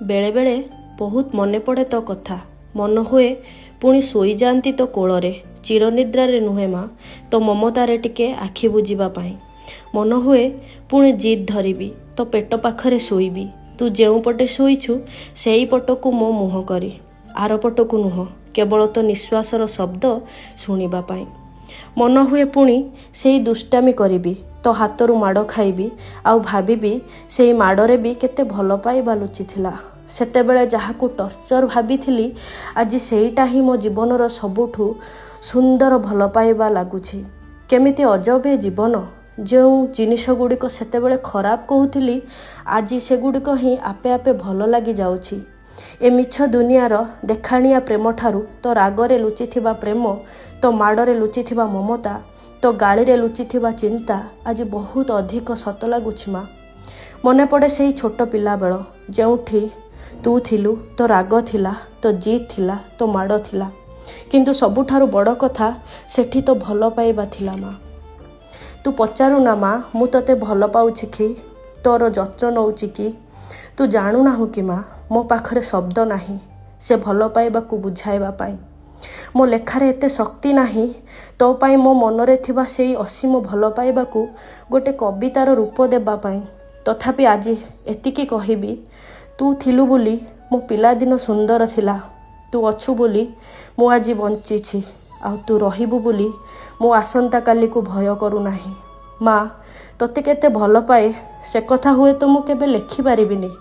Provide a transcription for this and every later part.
बेले बेले बहुत मने पड़े तो कथा मन हुए पुणी शोई जाती तो कोଳରେ चिरनिद्रारे नुहे माँ तो ममतारे टिके आखि बुझापी मन हुए पुणी जिद धरबी तो पेट पाखरे शोइबी तू जो पटे शोइछु सेई पटकू मो मुह करी आर पटकू नुह केवल तो निश्वासर शब्द शुणा पाई मन हुए पुणी से दुष्टामी करी तो हाथरू माड़ खाइबी आउ भाभी से माड़े भी केते भल पाइबा लुचिथिला सेतेबेले जहाकू टर्चर भाभी आज सेईटा ही मो जीवनर सबुठू सुंदर भल पाइबा लगुछि केमिति अजब ए जीवन जो जिनिस गुड़िक सेतेबेले खराब कहूली आज सेगुड़िक ही आपे आपे भल लगी जाउछि ए मिछ दुनियार देखाणिया प्रेम ठारू तो रागरे लुचिथिबा प्रेम तो माड़े लुचिथिबा ममता तो गाड़ी लुचिथिबा चिंता आज बहुत अधिक सत लगुछि माँ मने पड़े से छोट पिला बेल जोठी तू थिलु तो राग थिला तो जिद थिला तो माड़ थिला किंतु सबुठारु बड़ कथा सेठी तो भल पाइबा थिला माँ तू पचारू ना माँ मु तते भल पाउछि कि तोर जत्न नौछि कि तू जाणु नाहु कि माँ मो पाखरे शब्द नाही से भल पाइबाकू बुझाइबा पाई मो लेखारे एते शक्ति नाही तो पाई मो मनरे थिबा सेई असीम भल पाइबाकू गोटे कवितार रूप देबा पाई तथापि आज एतिकी कहिबी तू थिलु बोली मो पिलादिन सुंदर थिला तू अछु बोली मु आज बंचिछि आ तू रहिबु बोली मो आसंता काली को भय करू नाही माँ तोते केते भल पाए से कथा हुए तो मु केबे लेखि पारिबिनी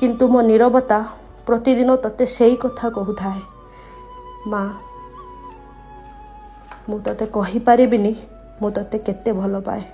किंतु मो नीरवता प्रतिदिन तोते सेई कथा कहूथाए माँ मु तोते कहि पारिबिनी मु तोते केते भल पाए।